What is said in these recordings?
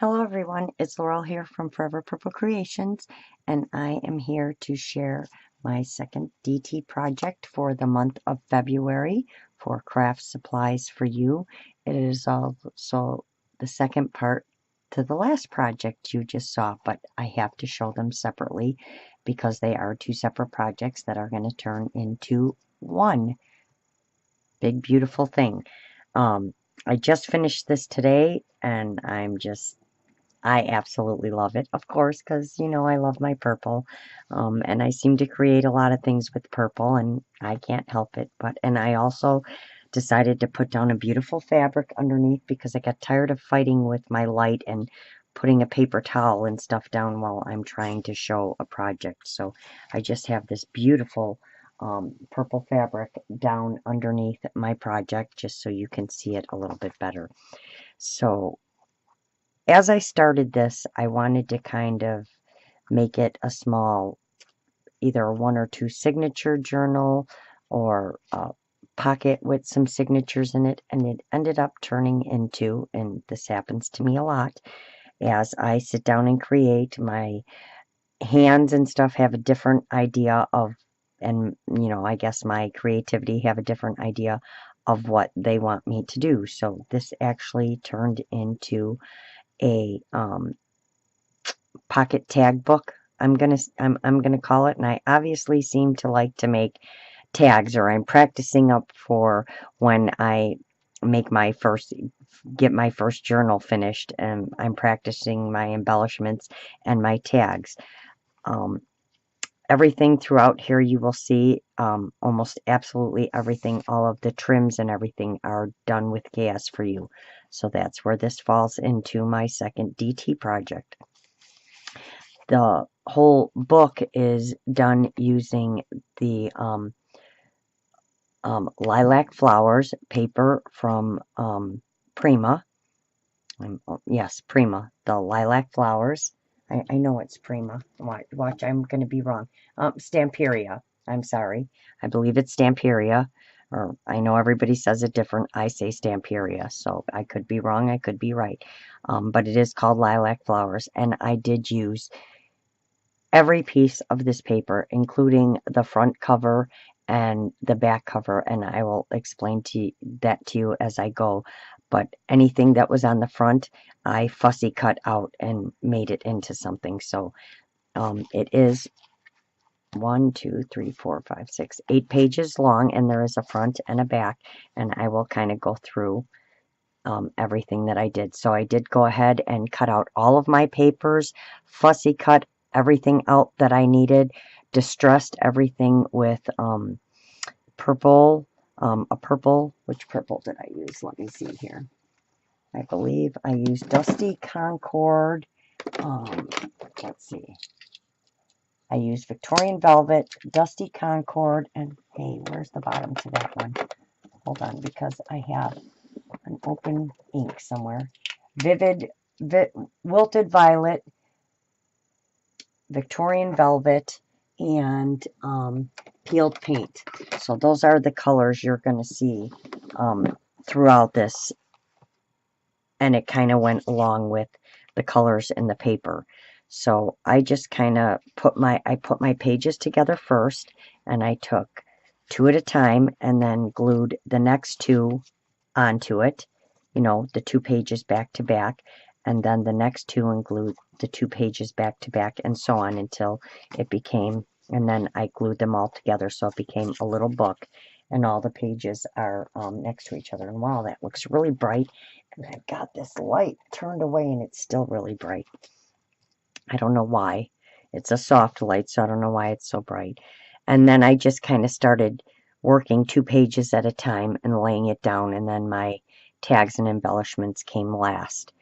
Hello everyone, it's Laurel here from Forever Purple Creations, and I am here to share my second DT project for the month of February for Craft Supplies for You. It is also the second part to the last project you just saw, but I have to show them separately because they are two separate projects that are going to turn into one big beautiful thing. I just finished this today, and I absolutely love it, of course, because, I love my purple, and I seem to create a lot of things with purple, and I can't help it, and I also decided to put down a beautiful fabric underneath because I got tired of fighting with my light and putting a paper towel and stuff down while I'm trying to show a project. So I just have this beautiful purple fabric down underneath my project just so you can see it a little bit better. So as I started this, I wanted to kind of make it a small, either a 1 or 2 signature journal or a pocket with some signatures in it, and it ended up turning into, and this happens to me a lot, as I sit down and create, my hands and stuff have a different idea of, and I guess my creativity have a different idea of what they want me to do. So this actually turned into a pocket tag book, I'm gonna call it, and I obviously seem to like to make tags, or I'm practicing up for when I make get my first journal finished, and I'm practicing my embellishments and my tags. Everything throughout here you will see, almost absolutely everything, all of the trims and everything are done with KS4U. So that's where this falls into my second DT project. The whole book is done using the lilac flowers paper from Prima. Yes, Prima. The lilac flowers. I know it's Prima. Watch, I'm going to be wrong. Stamperia. I'm sorry. I believe it's Stamperia. Or I know everybody says it different. I say Stamperia. So I could be wrong. I could be right. But it is called lilac flowers. And I did use every piece of this paper, including the front cover and the back cover, and I will explain that to you as I go. But anything that was on the front, I fussy cut out and made it into something. So it is 1, 2, 3, 4, 5, 6, 8 pages long, and there is a front and a back, and I will kind of go through everything that I did. So I did go ahead and cut out all of my papers, fussy cut everything out that I needed, distressed everything with purple, which purple did I use? Let me see here. I believe I used Dusty Concord. Let's see. I used Victorian Velvet, Dusty Concord, and hey, where's the bottom to that one? Hold on, because I have an open ink somewhere. Wilted Violet, Victorian Velvet, and peeled paint. So those are the colors you're going to see throughout this, and it kind of went along with the colors in the paper. So I just kind of put my pages together first, and I took 2 at a time and then glued the next 2 onto it, the 2 pages back to back, and then the next 2 and glued the 2 pages back to back, and so on until it became, and then I glued them all together so it became a little book, and all the pages are next to each other. And wow, that looks really bright, and I've got this light turned away and it's still really bright. I don't know why. It's a soft light, so I don't know why it's so bright. And then I just kind of started working 2 pages at a time and laying it down, and then my tags and embellishments came last.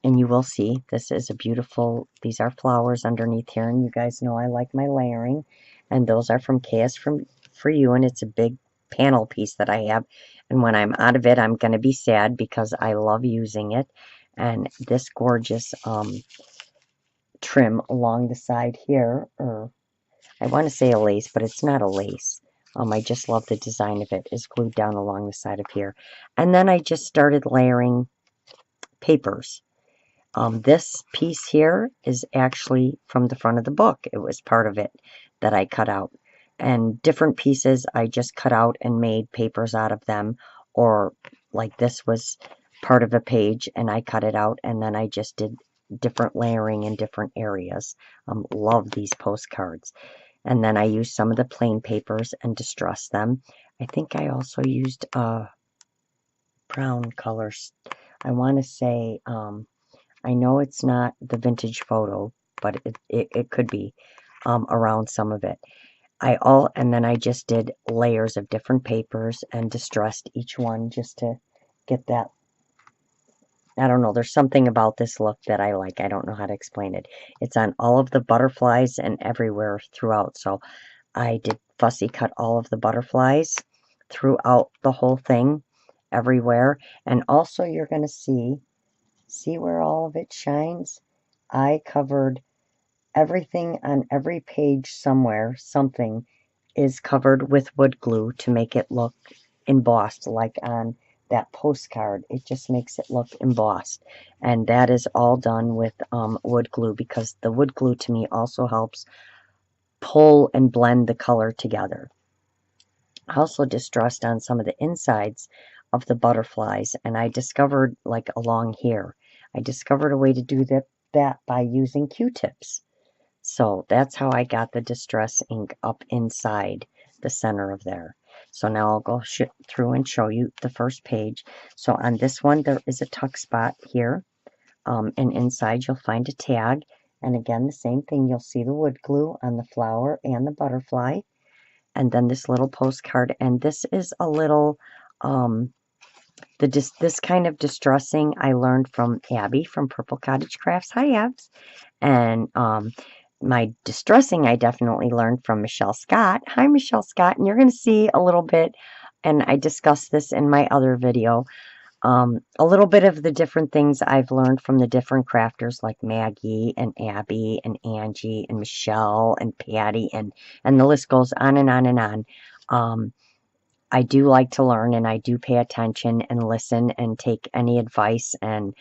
And you will see this is a beautiful, these are flowers underneath here, and you guys know I like my layering, and those are from KS4U, and it's a big panel piece that I have, and when I'm out of it, I'm going to be sad because I love using it. And this gorgeous trim along the side here, or I want to say a lace, but it's not a lace. I just love the design of it, is glued down along the side of here. And then I just started layering papers. This piece here is actually from the front of the book. It was part of it that I cut out. And different pieces I just cut out and made papers out of them, or like this was part of a page and I cut it out and then I just did different layering in different areas. Love these postcards. And then I used some of the plain papers and distressed them. I think I also used brown colors. I want to say, I know it's not the vintage photo, but it could be around some of it. And then I just did layers of different papers and distressed each one just to get that. I don't know, there's something about this look that I like. I don't know how to explain it. It's on all of the butterflies and everywhere throughout. So I did fussy cut all of the butterflies throughout the whole thing, everywhere. And also you're going to see where all of it shines? I covered everything on every page somewhere. Something is covered with wood glue to make it look embossed, like on that postcard. It just makes it look embossed. And that is all done with wood glue, because the wood glue to me also helps pull and blend the color together. I also distressed on some of the insides of the butterflies, and I discovered, like along here, I discovered a way to do that by using Q-tips. So that's how I got the distress ink up inside the center of there. So now I'll go through and show you the first page. So on this one, there is a tuck spot here, and inside you'll find a tag. And again, the same thing, you'll see the wood glue on the flower and the butterfly. And then this little postcard, and this is a little, this kind of distressing I learned from Abby from Purple Cottage Crafts. Hi, Abs. And my distressing I definitely learned from Michele Scott. Hi, Michele Scott. And you're going to see a little bit, and I discussed this in my other video, a little bit of the different things I've learned from the different crafters like Maggie and Abby and Angie and Michelle and Patty, and the list goes on and on and on. I do like to learn, and I do pay attention and listen and take any advice, and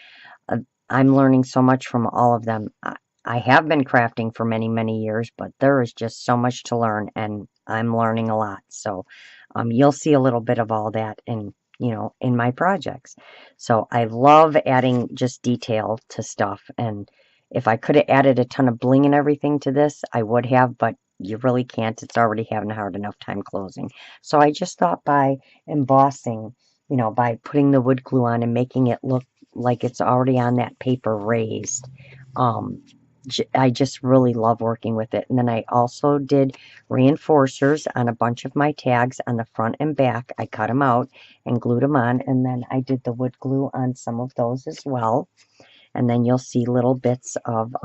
I'm learning so much from all of them. I have been crafting for many, many years, but there is just so much to learn, and I'm learning a lot. So you'll see a little bit of all that in my projects. So I love adding just detail to stuff, and if I could have added a ton of bling and everything to this, I would have, but you really can't. It's already having a hard enough time closing. So I just thought by embossing, by putting the wood glue on and making it look like it's already on that paper raised, I just really love working with it. And then I also did reinforcers on a bunch of my tags on the front and back. I cut them out and glued them on, and then I did the wood glue on some of those as well. And then you'll see little bits of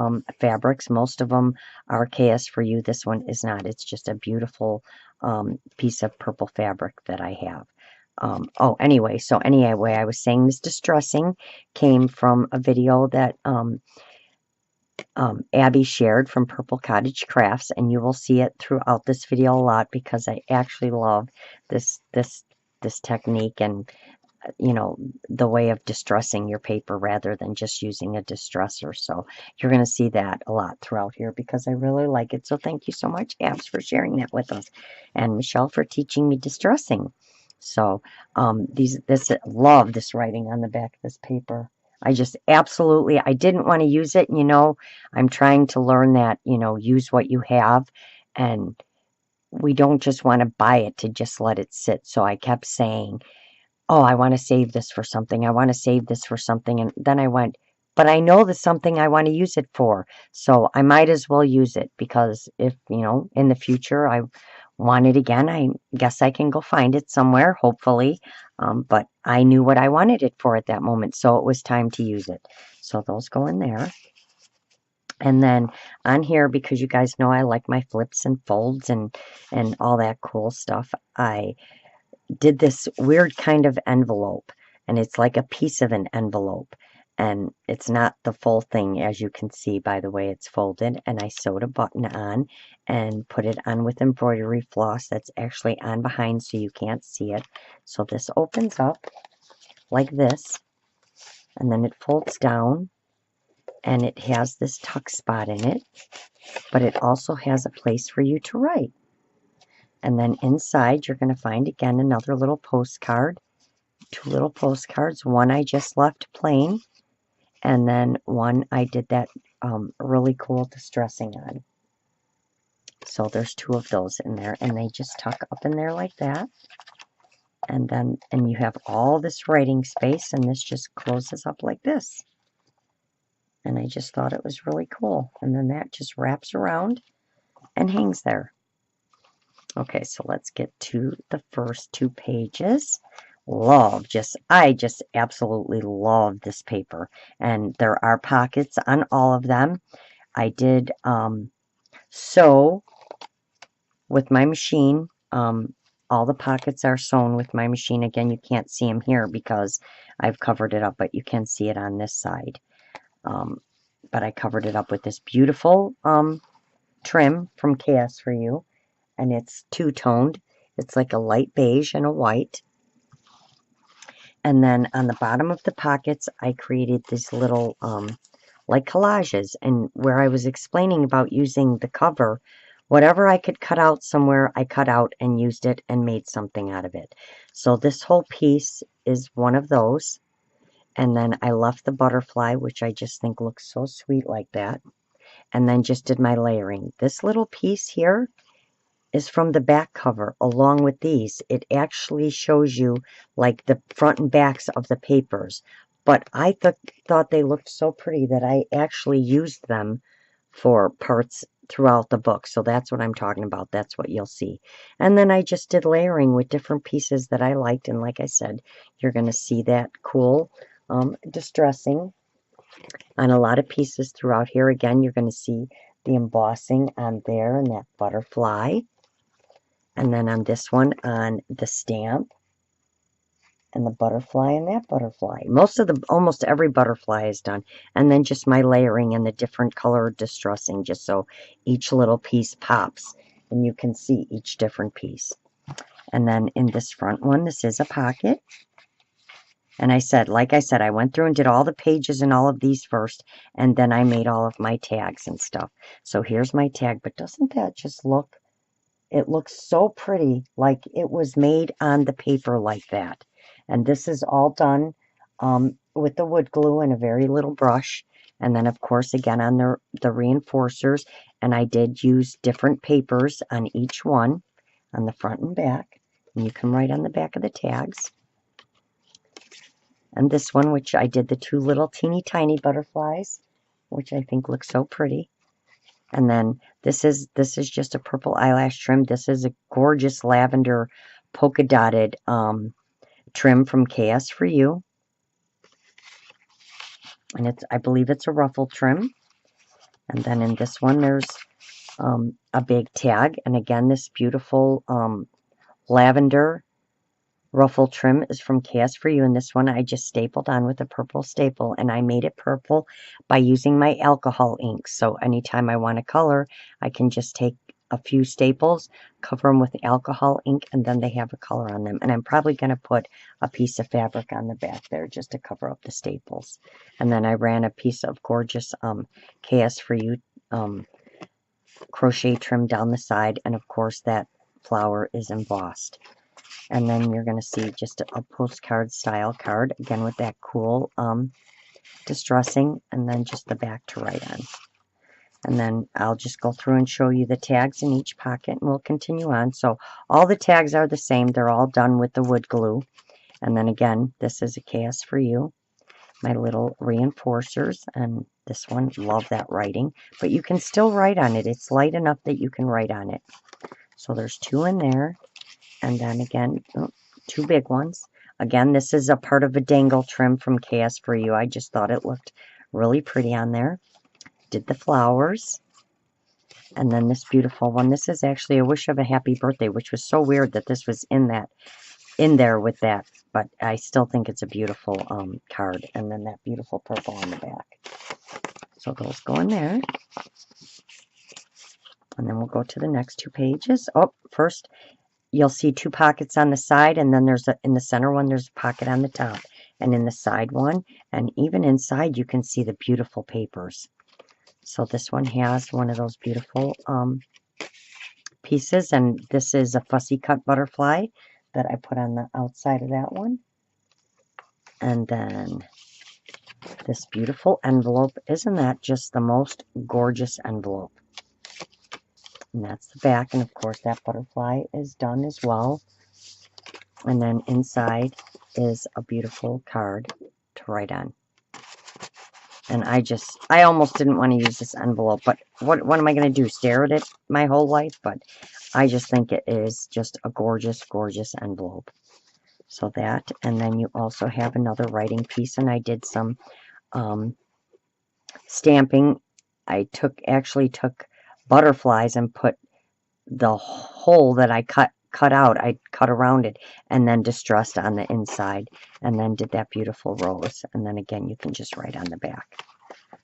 fabrics. Most of them are KS4U. This one is not. It's just a beautiful piece of purple fabric that I have. Anyway, I was saying this distressing came from a video that Abby shared from Purple Cottage Crafts, and you will see it throughout this video a lot because I actually love this technique, and the way of distressing your paper rather than just using a distressor. So you're going to see that a lot throughout here because I really like it. So thank you so much, Abs, for sharing that with us, and Michelle for teaching me distressing. So love this writing on the back of this paper. I just absolutely, I didn't want to use it. I'm trying to learn that, use what you have, and we don't just want to buy it to just let it sit. So I kept saying, oh, I want to save this for something. I want to save this for something. And then I went, but I know there's something I want to use it for. So I might as well use it, because if, in the future I want it again, I guess I can go find it somewhere, hopefully. But I knew what I wanted it for at that moment. So it was time to use it. So those go in there. And then on here, because you guys know I like my flips and folds and all that cool stuff, I did this weird kind of envelope, and it's like a piece of an envelope, and it's not the full thing, as you can see by the way it's folded. And I sewed a button on and put it on with embroidery floss that's actually on behind so you can't see it. So this opens up like this, and then it folds down, and it has this tuck spot in it, but it also has a place for you to write. And then inside you're going to find again another little postcard, two little postcards. One I just left plain, and then one I did that really cool distressing on. So there's two of those in there, and they just tuck up in there like that. And then you have all this writing space, and this just closes up like this. And I just thought it was really cool. And then that just wraps around and hangs there. Okay, so let's get to the first two pages. I just absolutely love this paper. And there are pockets on all of them. I did sew with my machine. All the pockets are sewn with my machine. Again, you can't see them here because I've covered it up, but you can see it on this side. But I covered it up with this beautiful trim from KS4U, and it's two-toned. It's like a light beige and a white. And then on the bottom of the pockets, I created these little like collages, and where I was explaining about using the cover, whatever I could cut out somewhere, I cut out and used it and made something out of it. So this whole piece is one of those. And then I left the butterfly, which I just think looks so sweet like that. And then just did my layering. This little piece here is from the back cover along with these. It actually shows you like the front and backs of the papers. But I thought they looked so pretty that I actually used them for parts throughout the book. So that's what I'm talking about. That's what you'll see. And then I just did layering with different pieces that I liked. And like I said, you're going to see that cool distressing on a lot of pieces throughout here. Again, you're going to see the embossing on there and that butterfly. And then on this one, on the stamp and the butterfly and that butterfly. Almost every butterfly is done. And then just my layering and the different color distressing, just so each little piece pops and you can see each different piece. And then in this front one, this is a pocket. And like I said, I went through and did all the pages and all of these first, and then I made all of my tags and stuff. So here's my tag, but doesn't that just look, it looks so pretty, like it was made on the paper like that. And this is all done with the wood glue and a very little brush. And then, of course, again, on the reinforcers, and I did use different papers on each one, on the front and back. And you can write on the back of the tags. And this one, which I did the two little teeny tiny butterflies, which I think looks so pretty. And then this is just a purple eyelash trim. This is a gorgeous lavender polka dotted trim from KS4U. And I believe it's a ruffle trim. And then in this one, there's a big tag. And again, this beautiful lavender ruffle trim is from KS4U, and this one I just stapled on with a purple staple, and I made it purple by using my alcohol ink. So anytime I want to color, I can just take a few staples, cover them with alcohol ink, and then they have a color on them. And I'm probably going to put a piece of fabric on the back there just to cover up the staples. And then I ran a piece of gorgeous KS4U crochet trim down the side, and of course that flower is embossed. And then you're going to see just a postcard style card, again with that cool distressing, and then just the back to write on. And then I'll just go through and show you the tags in each pocket, and we'll continue on. So all the tags are the same. They're all done with the wood glue. And then again, this is a KS4U, my little reinforcers, and this one, love that writing. But you can still write on it. It's light enough that you can write on it. So there's two in there. And then again, two big ones. Again, this is a part of a dangle trim from KS4U. I just thought it looked really pretty on there. Did the flowers. And then this beautiful one. This is actually a wish of a happy birthday, which was so weird that this was in there with that. But I still think it's a beautiful card. And then that beautiful purple on the back. So those go in there. And then we'll go to the next two pages. Oh, first, you'll see two pockets on the side, and then in the center one, there's a pocket on the top. and in the side one, and even inside you can see the beautiful papers. So this one has one of those beautiful pieces, and this is a fussy cut butterfly that I put on the outside of that one. And then this beautiful envelope. Isn't that just the most gorgeous envelope? And that's the back, and of course that butterfly is done as well. And then inside is a beautiful card to write on. And I almost didn't want to use this envelope, but what am I going to do? Stare at it my whole life? But I just think it is just a gorgeous, gorgeous envelope. So that, and then you also have another writing piece, and I did some stamping. I actually took butterflies and put the hole that I cut out, I cut around it, and then distressed on the inside, and then did that beautiful rose. And then again, you can just write on the back.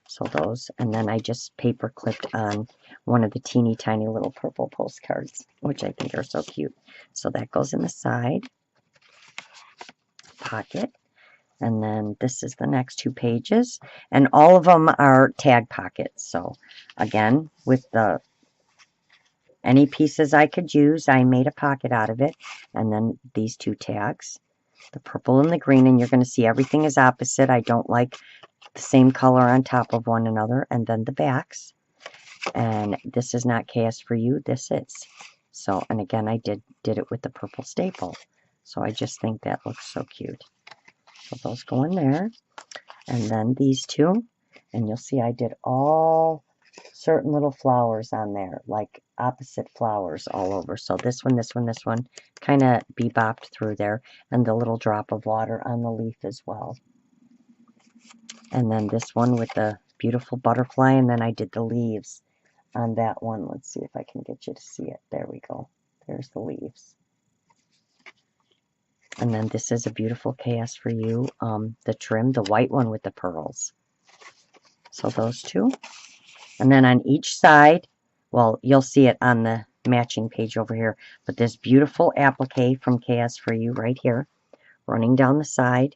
So those, and then I just paper clipped on one of the teeny tiny little purple postcards, which I think are so cute. So that goes in the side pocket. And then this is the next 2 pages, and all of them are tag pockets. So again, with any pieces I could use, I made a pocket out of it. And then these 2 tags, the purple and the green, and you're going to see everything is opposite. I don't like the same color on top of one another. And then the backs, and this is not KS4U, this is. So, and again, I did it with the purple staple. So I just think that looks so cute. So those go in there. And then these 2, and you'll see I did all certain little flowers on there, like opposite flowers all over. So this one, this one, this one kind of bebopped through there, and the little drop of water on the leaf as well. And then this one with the beautiful butterfly, and then I did the leaves on that one. Let's see if I can get you to see it. There we go. There's the leaves. And then this is a beautiful KS4U, the trim, the white one with the pearls. So those 2. And then on each side, well, you'll see it on the matching page over here, but this beautiful applique from KS4U right here, running down the side.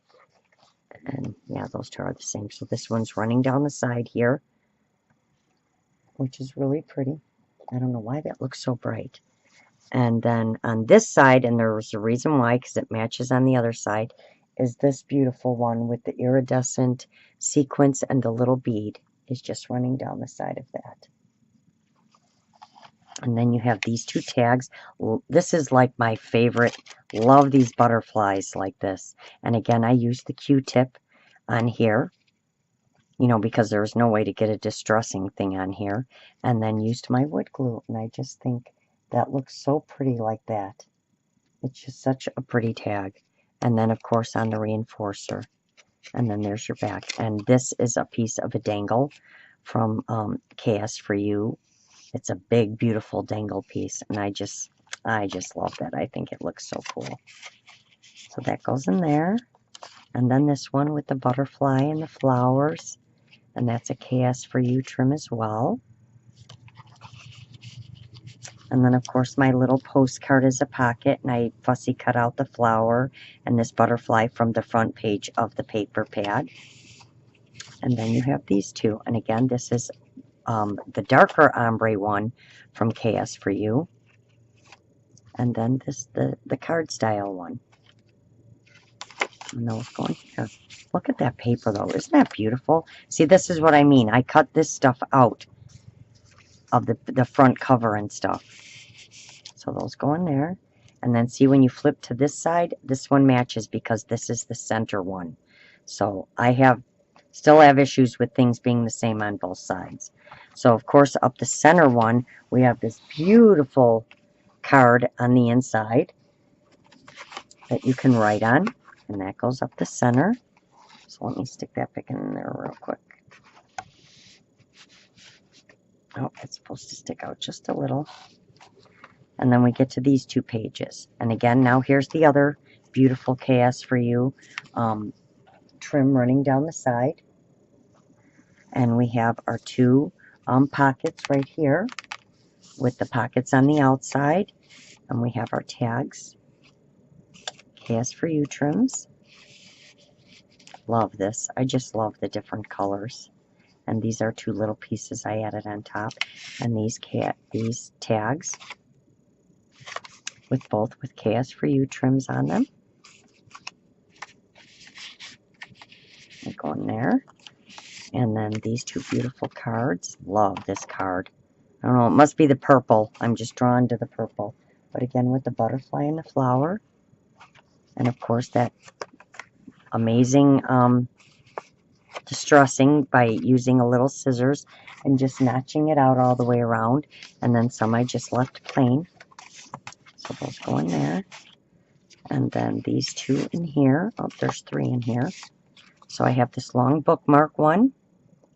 And yeah, those 2 are the same. So this one's running down the side here, which is really pretty. I don't know why that looks so bright. And then on this side, and there's a reason why, because it matches on the other side, is this beautiful one with the iridescent sequins, and the little bead is just running down the side of that. And then you have these 2 tags. This is like my favorite. Love these butterflies like this. And again, I used the Q-tip on here, you know, because there's no way to get a distressing thing on here. And then used my wood glue. And I just think that looks so pretty like that. It's just such a pretty tag. And then, of course, on the reinforcer. And then there's your back. And this is a piece of a dangle from KS4U. It's a big, beautiful dangle piece, and I just love that. I think it looks so cool. So that goes in there. And then this one with the butterfly and the flowers, and that's a KS4U trim as well. And then, of course, my little postcard is a pocket, and I fussy cut out the flower and this butterfly from the front page of the paper pad. And then you have these 2. And again, this is the darker ombre one from KS4U. And then this, the card style one. And those going here. Look at that paper, though. Isn't that beautiful? See, this is what I mean. I cut this stuff out of the front cover and stuff. So those go in there. And then see, when you flip to this side, this one matches because this is the center one. So I still have issues with things being the same on both sides. So, of course, up the center one, we have this beautiful card on the inside that you can write on. And that goes up the center. So let me stick that back in there real quick. Oh, it's supposed to stick out just a little. And then we get to these 2 pages. And again, now here's the other beautiful KS4U trim running down the side. And we have our 2 pockets right here with the pockets on the outside. And we have our tags, KS4U trims. Love this. I just love the different colors. And these are 2 little pieces I added on top. And these tags with both with KS4U trims on them. They go in there. And then these 2 beautiful cards. Love this card. I don't know, it must be the purple. I'm just drawn to the purple. But again, with the butterfly and the flower. And of course, that amazing distressing by using a little scissors and just notching it out all the way around. And then some I just left plain. So those go in there. And then these 2 in here. Oh, there's 3 in here. So I have this long bookmark one.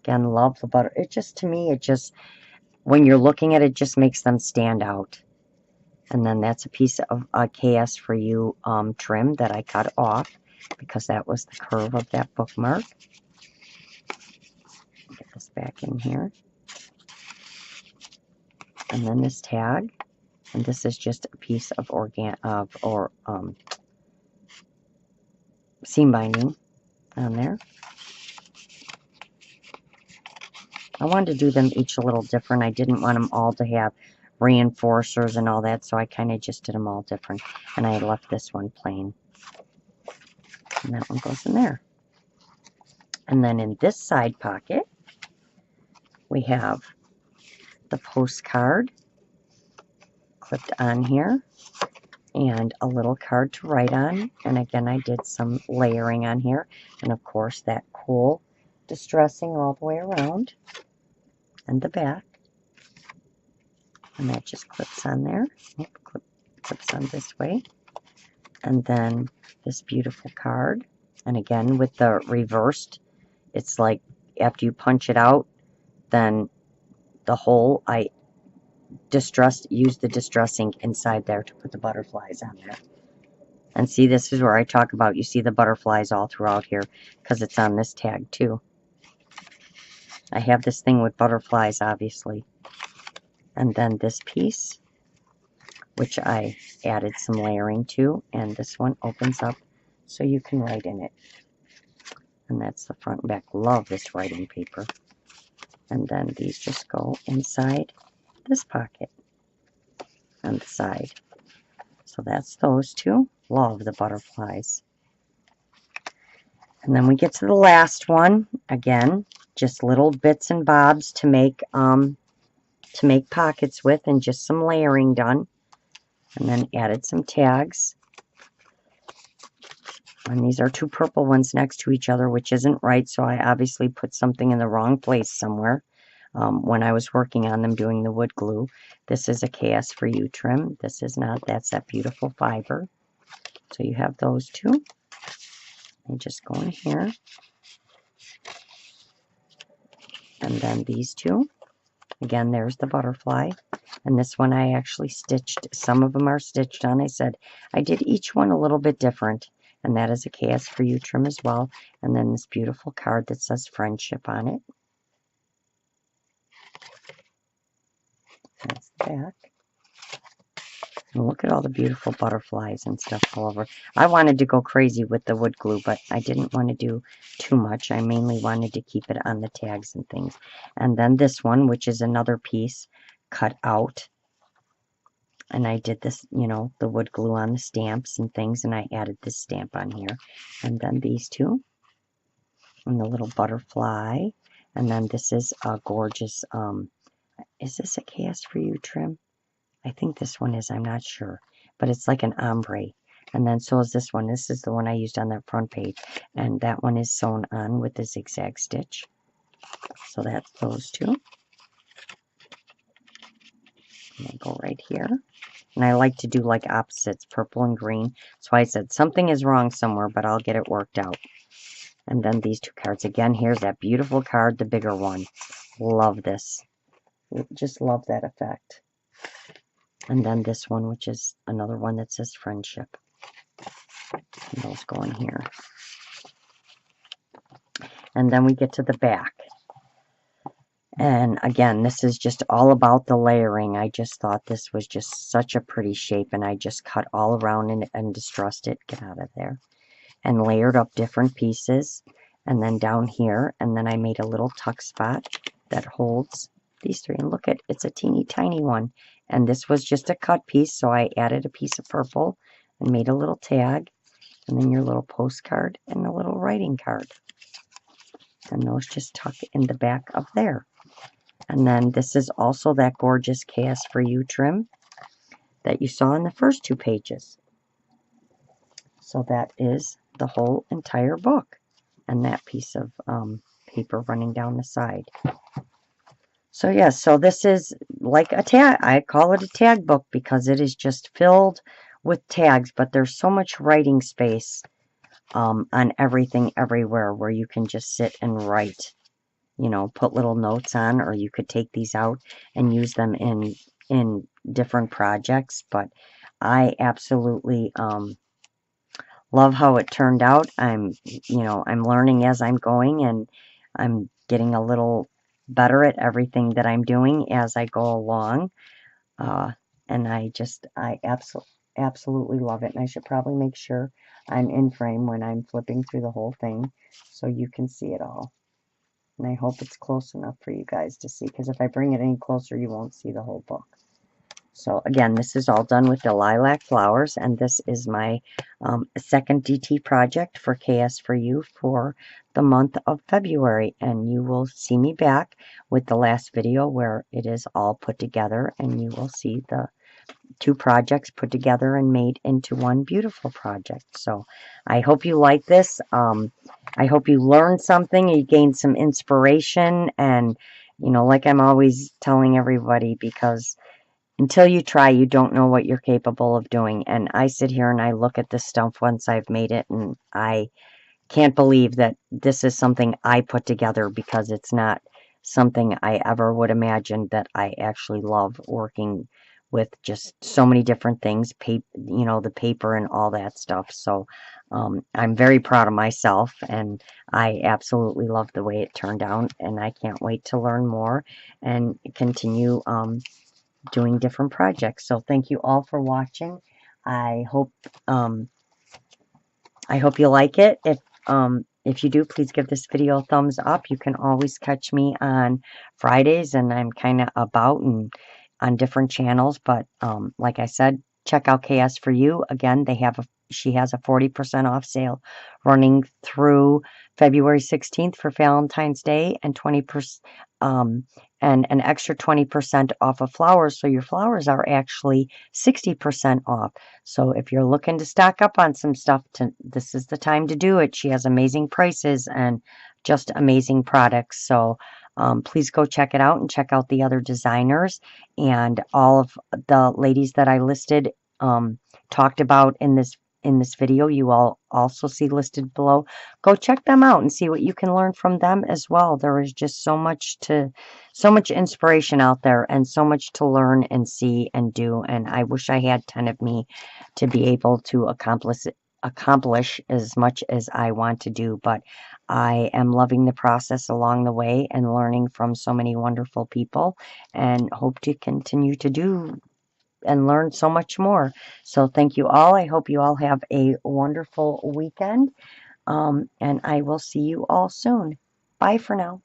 Again, love the butter. It just, to me, it just, when you're looking at it, just makes them stand out. And then that's a piece of a KS4U trim that I cut off because that was the curve of that bookmark. Get this back in here. And then this tag. And this is just a piece of seam binding on there. I wanted to do them each a little different. I didn't want them all to have reinforcers and all that, so I kind of just did them all different. And I left this one plain. And that one goes in there. And then in this side pocket, we have the postcard clipped on here and a little card to write on. And again, I did some layering on here. And of course, that cool distressing all the way around and the back. And that just clips on there. Clips on this way. And then this beautiful card. And again, with the reversed, it's like after you punch it out, then the hole, I used the distress ink inside there to put the butterflies on there. And see, this is where I talk about, you see the butterflies all throughout here because it's on this tag too. I have this thing with butterflies, obviously. And then this piece, which I added some layering to, and this one opens up so you can write in it. And that's the front and back. Love this writing paper. And then these just go inside this pocket on the side. So that's those 2. Love the butterflies. And then we get to the last one. Again, just little bits and bobs to make pockets with, and just some layering done. And then added some tags. And these are 2 purple ones next to each other, which isn't right, so I obviously put something in the wrong place somewhere when I was working on them doing the wood glue. This is a KS4U trim. This is not. That's that beautiful fiber. So you have those 2. They just go in here. And then these 2. Again, there's the butterfly. And this one I actually stitched. Some of them are stitched on. I said I did each one a little bit different. And that is a KS4U trim as well. And then this beautiful card that says friendship on it. That's the back. And look at all the beautiful butterflies and stuff all over. I wanted to go crazy with the wood glue, but I didn't want to do too much. I mainly wanted to keep it on the tags and things. And then this one, which is another piece cut out. And I did this, you know, the wood glue on the stamps and things, and I added this stamp on here. And then these 2. And the little butterfly. And then this is a gorgeous, is this a KS4U trim? I think this one is, I'm not sure. But it's like an ombre. And then so is this one. This is the one I used on that front page. And that one is sewn on with the zigzag stitch. So that's those 2. And they go right here. And I like to do like opposites, purple and green. So I said something is wrong somewhere, but I'll get it worked out. And then these 2 cards. Again, here's that beautiful card, the bigger one. Love this. Just love that effect. And then this one, which is another one that says friendship. And those go in here. And then we get to the back. And again, this is just all about the layering. I just thought this was just such a pretty shape, and I just cut all around and distressed it. Get out of there. And layered up different pieces. and then down here, and then I made a little tuck spot that holds these three. And look at, it's a teeny tiny one. And this was just a cut piece, so I added a piece of purple and made a little tag, and then your little postcard and a little writing card. And those just tuck in the back of there. And then this is also that gorgeous KS4U trim that you saw in the first 2 pages. So that is the whole entire book, and that piece of paper running down the side. So yes, so this is like a tag. I call it a tag book because it is just filled with tags, but there's so much writing space on everything everywhere where you can just sit and write, you know, put little notes on, or you could take these out and use them in different projects. But I absolutely love how it turned out. I'm learning as I'm going, and I'm getting a little better at everything that I'm doing as I go along. And I absolutely love it. And I should probably make sure I'm in frame when I'm flipping through the whole thing so you can see it all. And I hope it's close enough for you guys to see, because if I bring it any closer, you won't see the whole book. So again, this is all done with the lilac flowers, and this is my second DT project for KS4U for the month of February. And you will see me back with the last video where it is all put together, and you will see the 2 projects put together and made into one beautiful project. So I hope you like this. I hope you learned something, you gained some inspiration, and you know, like I'm always telling everybody, because until you try, you don't know what you're capable of doing. And I sit here and I look at this stuff once I've made it, and I can't believe that this is something I put together, because it's not something I ever would imagine that I actually love working with, just so many different things, paper, you know, the paper and all that stuff. So I'm very proud of myself, and I absolutely love the way it turned out, and I can't wait to learn more and continue doing different projects. So thank you all for watching. I hope you like it. If you do, please give this video a thumbs up. You can always catch me on Fridays, and I'm kind of about and on different channels. But like I said, check out KS4U. Again, she has a 40% off sale running through February 16th for Valentine's Day, and 20% and an extra 20% off of flowers. So your flowers are actually 60% off. So if you're looking to stock up on some stuff, this is the time to do it. She has amazing prices and just amazing products. So please go check it out, and check out the other designers, and all of the ladies that I listed, talked about in this video. You all also see listed below. Go check them out and see what you can learn from them as well. There is just so much inspiration out there, and so much to learn and see and do. And I wish I had 10 of me to be able to accomplish as much as I want to do. But I am loving the process along the way, and learning from so many wonderful people, and hope to continue to do and learn so much more. So thank you all. I hope you all have a wonderful weekend, and I will see you all soon. Bye for now.